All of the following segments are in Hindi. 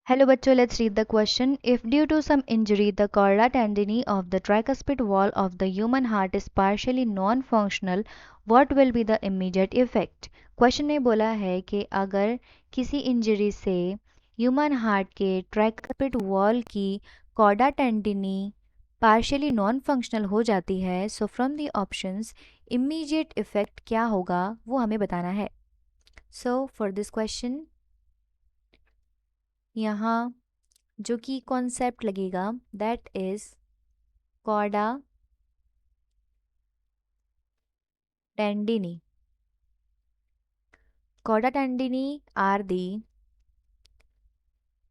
Hello bachcho, let's read the question. If due to some injury the chorda tendineae of the tricuspid wall of the human heart is partially non-functional, what will be the immediate effect? Question में बोला है कि अगर किसी इंजरी से ह्यूमन हार्ट के ट्राइकस्पिड वॉल की कॉर्डा टेंडिनी पार्शियली नॉन फंक्शनल हो जाती है, so from the options immediate effect क्या होगा वो हमें बताना है. सो फॉर दिस क्वेश्चन यहाँ जो कि कॉन्सेप्ट लगेगा that is chordae tendineae. Chordae tendineae are the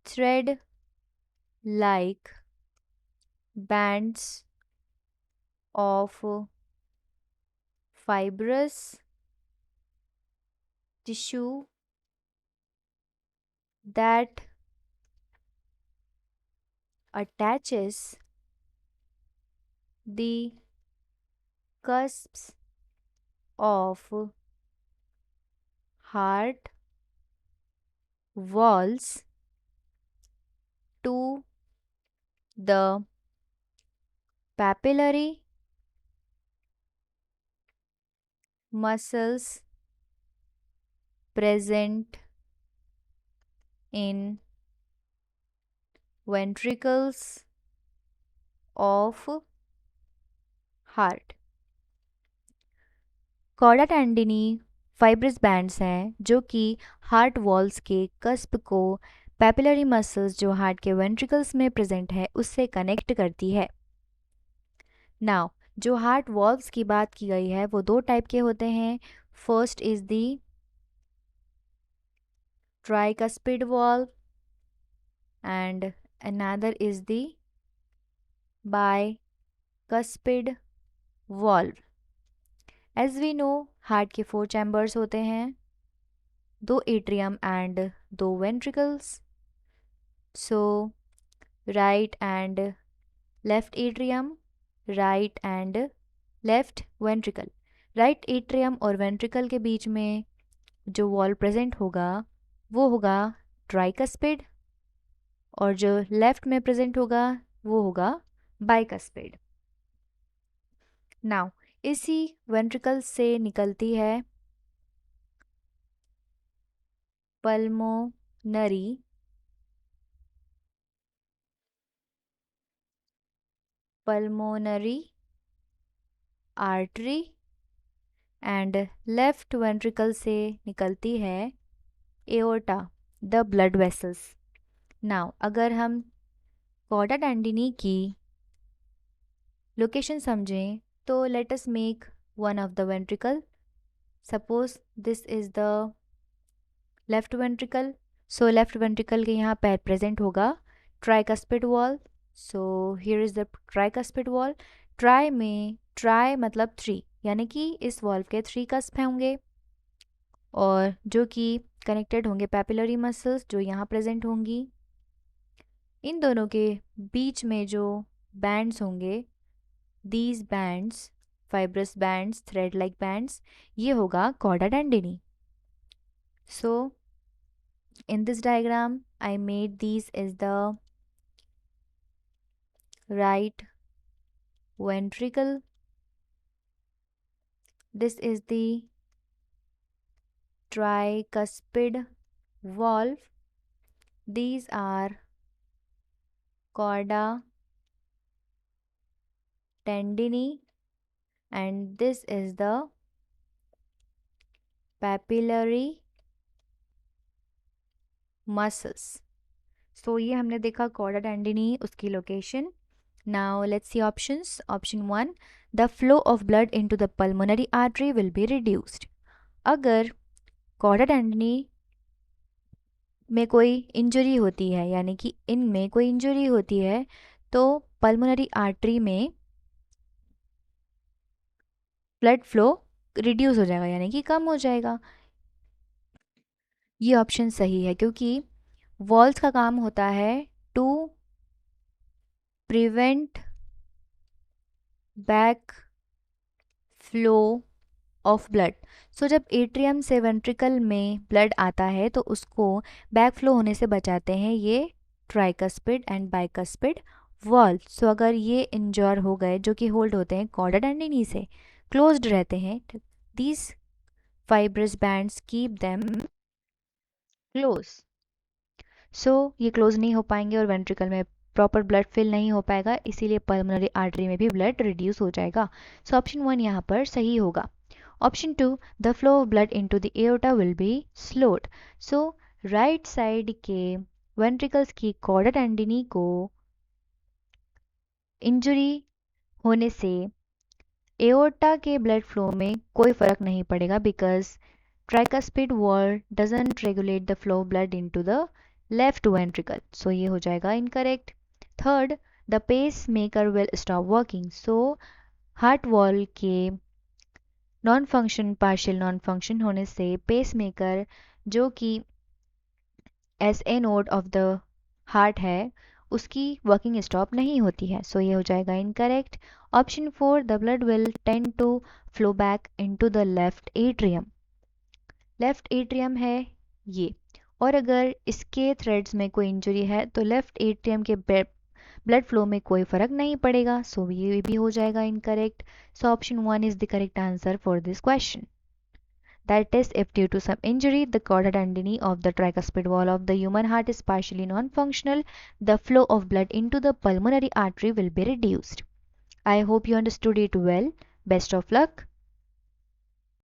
thread like bands of fibrous tissue that attaches the cusps of heart walls to the papillary muscles present in ventricles of heart. Chordae tendineae fibrous bands हैं जो कि हार्ट वॉल्स के कस्प को पैपिलरी मसल्स जो हार्ट के वेंट्रिकल्स में प्रेजेंट है उससे कनेक्ट करती है. नाउ जो हार्ट वॉल्व्स की बात की गई है वो दो टाइप के होते हैं. First is the tricuspid valve and another is the bicuspid valve. As we know heart के 4 चैम्बर्स होते हैं, 2 atrium and 2 ventricles. So right and left atrium, right and left ventricle. Right atrium और वेंट्रिकल के बीच में जो वॉल प्रेजेंट होगा वो होगा ट्राइकस्पिड और जो लेफ्ट में प्रेजेंट होगा वो होगा बाइकस्पिड. नाउ इसी वेंट्रिकल से निकलती है pulmonary artery and left ventricle से निकलती है aorta, the blood vessels. Now अगर हम कॉर्डा टेंडिनी की लोकेशन समझें तो let us make one of the ventricle. Suppose this is the left ventricle. So left ventricle के यहाँ पैर प्रेजेंट होगा tricuspid wall. So here is the tricuspid wall. Try में ट्राई मतलब 3 यानी कि इस वॉल्व के 3 कस्प होंगे और जो कि कनेक्टेड होंगे पैपिलरी मसल्स जो यहाँ प्रेजेंट होंगी. इन दोनों के बीच में जो बैंड्स होंगे, these bands, fibrous bands, thread like bands, ये होगा chordae tendineae. So in this diagram I made these as the right ventricle, this is the tricuspid valve, these are chorda tendini and this is the papillary muscles. सो ये हमने देखा कॉर्डा टेंडिनी, उसकी location. Now let's see options. Option 1, the flow of blood into the pulmonary artery will be reduced. अगर कॉर्डा टेंडिनी में कोई इंजरी होती है यानी कि इनमें कोई इंजरी होती है तो पल्मोनरी आर्टरी में ब्लड फ्लो रिड्यूस हो जाएगा यानी कि कम हो जाएगा. ये ऑप्शन सही है क्योंकि वॉल्स का काम होता है to prevent back flow of blood. So जब एट्रियम से वेंट्रिकल में ब्लड आता है तो उसको बैक फ्लो होने से बचाते हैं ये ट्राइकस्पिड एंड बाइकस्पिड वॉल। सो अगर ये इंजर हो गए, जो कि होल्ड होते हैं कॉर्डा टेंडिनी से, क्लोज्ड रहते हैं, these fibrous bands keep them close. So ये क्लोज नहीं हो पाएंगे और वेंट्रिकल में प्रॉपर ब्लड फिल नहीं हो पाएगा, इसीलिए पल्मोनरी आर्टरी में भी ब्लड रिड्यूस हो जाएगा। सो ऑप्शन 1 यहाँ पर सही होगा। Option 2, the flow of blood into the aorta will be slowed. So right side के वेंट्रिकल्स की कॉर्डा टेंडिनी को इंजरी होने से एओर्टा के ब्लड फ्लो में कोई फर्क नहीं पड़ेगा, because tricuspid wall doesn't regulate the flow of blood into the left ventricle. So ये हो जाएगा incorrect. Third, the pacemaker will stop working. So heart wall के non function, partial non function होने से पेस मेकर, जो कि S A node of the heart है, उसकी वर्किंग स्टॉप नहीं होती है। सो ये हो जाएगा incorrect. Option 4, the blood will tend to flow back into the left atrium. Left atrium है ये, और अगर इसके थ्रेड्स में कोई इंजरी है तो लेफ्ट एट्रियम के ब्लड फ्लो में कोई फर्क नहीं पड़ेगा। सो ये भी हो जाएगा incorrect. So option 1 is the correct answer for this question. That is, if due to some injury, the chorda tendini of the tricuspid wall of the human heart is partially non-functional, the flow of blood into the pulmonary artery will be reduced. I hope you understood it well. Best of luck.